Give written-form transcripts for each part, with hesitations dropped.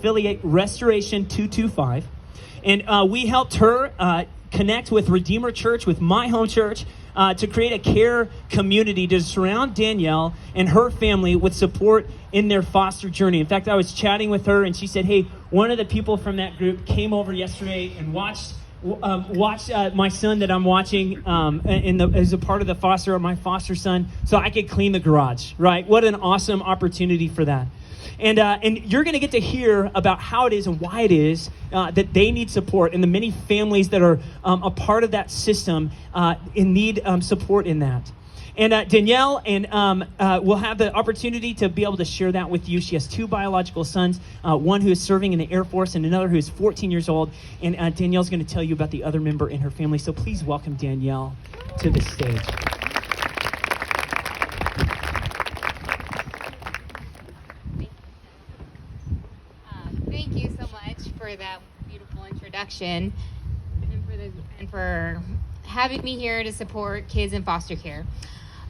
affiliate Restoration 225. And we helped her connect with Redeemer Church, with my home church, to create a care community to surround Danielle and her family with support in their foster journey. In fact, I was chatting with her, and she said, hey, one of the people from that group came over yesterday and watched my son that I'm watching as a part of the my foster son, so I could clean the garage, right? What an awesome opportunity for that. And you're going to get to hear about how it is and why it is that they need support, and the many families that are a part of that system and need support in that. And Danielle will have the opportunity to be able to share that with you. She has two biological sons, one who is serving in the Air Force and another who is 14 years old. And Danielle's going to tell you about the other member in her family. So please welcome Danielle to the stage. Thank you so much for that beautiful introduction and for having me here to support kids in foster care.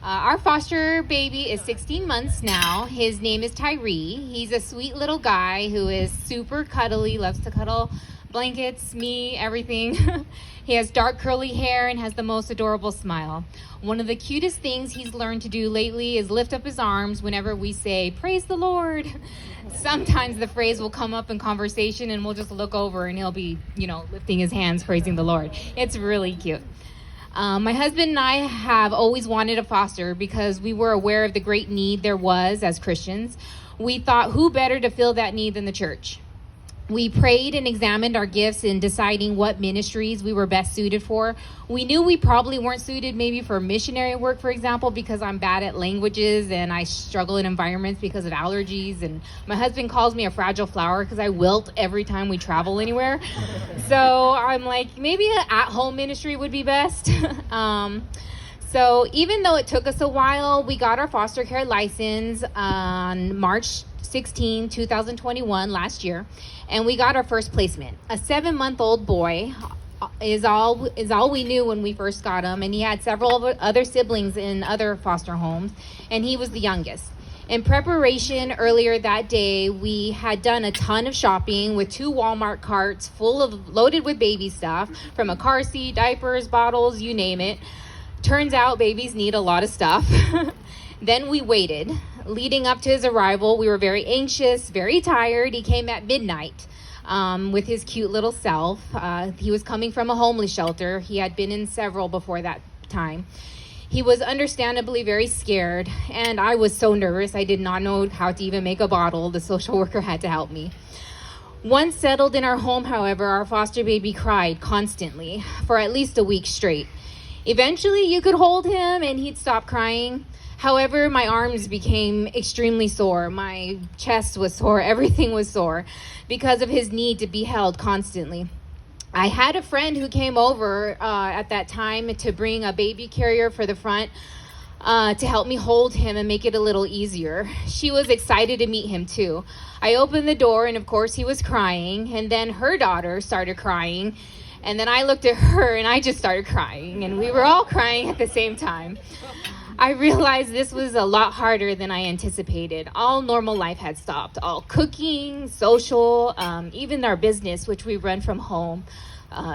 Our foster baby is 16 months now. His name is Tyree. He's a sweet little guy who is super cuddly, loves to cuddle blankets, me, everything. He has dark curly hair and has the most adorable smile. One of the cutest things he's learned to do lately is lift up his arms whenever we say, "Praise the Lord." Sometimes the phrase will come up in conversation and we'll just look over and he'll be, lifting his hands, praising the Lord. It's really cute. My husband and I have always wanted a foster because we were aware of the great need there was as Christians. We thought, who better to fill that need than the church? We prayed and examined our gifts in deciding what ministries we were best suited for. We knew we probably weren't suited maybe for missionary work, for example, because I'm bad at languages and I struggle in environments because of allergies. And my husband calls me a fragile flower because I wilt every time we travel anywhere. So I'm like, maybe an at-home ministry would be best. So even though it took us a while, we got our foster care license on March 16, 2021, last year, and we got our first placement. A 7-month-old boy is all we knew when we first got him, and he had several other siblings in other foster homes, and he was the youngest. In preparation earlier that day, we had done a ton of shopping with 2 Walmart carts loaded with baby stuff, from a car seat, diapers, bottles, you name it. Turns out babies need a lot of stuff. Then we waited. Leading up to his arrival, we were very anxious, very tired. He came at midnight with his cute little self. He was coming from a homeless shelter. He had been in several before that time. He was understandably very scared, and I was so nervous. I did not know how to even make a bottle. The social worker had to help me. Once settled in our home, however, our foster baby cried constantly for at least a week straight. Eventually, you could hold him and he'd stop crying. However, my arms became extremely sore. My chest was sore. Everything was sore because of his need to be held constantly. I had a friend who came over at that time to bring a baby carrier for the front to help me hold him and make it a little easier. She was excited to meet him too. I opened the door and of course he was crying, and then her daughter started crying. And then I looked at her and I just started crying, and we were all crying at the same time. I realized this was a lot harder than I anticipated. All normal life had stopped. All cooking, social, even our business, which we run from home,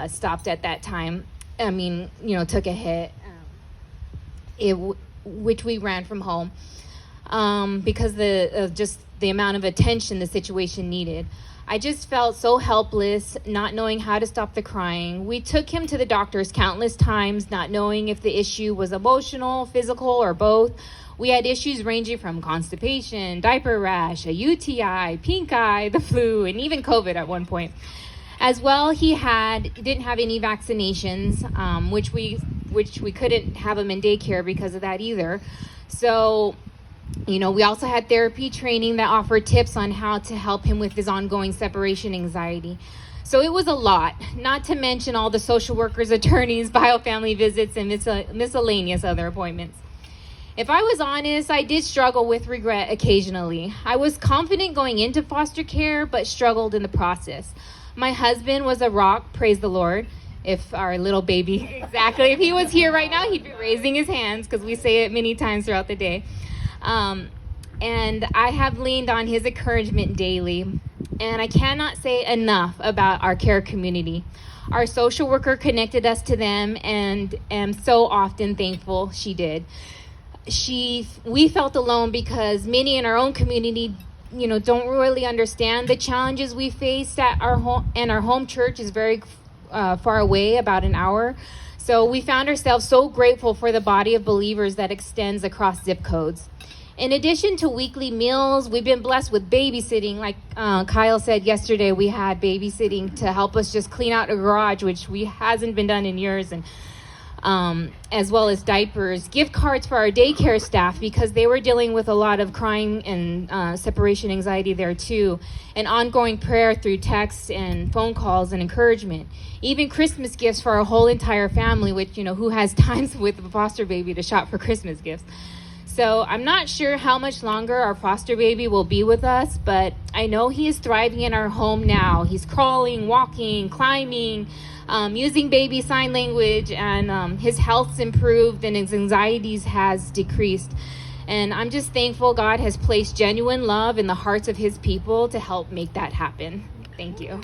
stopped at that time. Took a hit, which we ran from home because of just the amount of attention the situation needed. I just felt so helpless, not knowing how to stop the crying. We took him to the doctors countless times, not knowing if the issue was emotional, physical, or both. We had issues ranging from constipation, diaper rash, a UTI, pink eye, the flu, and even COVID at one point. As well, he didn't have any vaccinations, which we couldn't have him in daycare because of that either. So, we also had therapy training that offered tips on how to help him with his ongoing separation anxiety. So it was a lot, not to mention all the social workers, attorneys, biofamily visits, and miscellaneous other appointments. If I was honest, I did struggle with regret occasionally. I was confident going into foster care, but struggled in the process. My husband was a rock, praise the Lord. If our little baby, exactly, if he was here right now, he'd be raising his hands because we say it many times throughout the day. and I have leaned on his encouragement daily. And I cannot say enough about our care community. Our social worker connected us to them, and am so often thankful she did. We felt alone because many in our own community, don't really understand the challenges we faced at our home, and our home church is very far away, about an hour. So we found ourselves so grateful for the body of believers that extends across zip codes. In addition to weekly meals, we've been blessed with babysitting. Like Kyle said yesterday, we had babysitting to help us just clean out a garage, which hasn't been done in years, and as well as diapers, gift cards for our daycare staff because they were dealing with a lot of crying and separation anxiety there too, and ongoing prayer through texts and phone calls and encouragement. Even Christmas gifts for our whole entire family, which, who has times with a foster baby to shop for Christmas gifts. So I'm not sure how much longer our foster baby will be with us, but I know he is thriving in our home now. He's crawling, walking, climbing, using baby sign language, and his health's improved and his anxieties has decreased. And I'm just thankful God has placed genuine love in the hearts of his people to help make that happen. Thank you.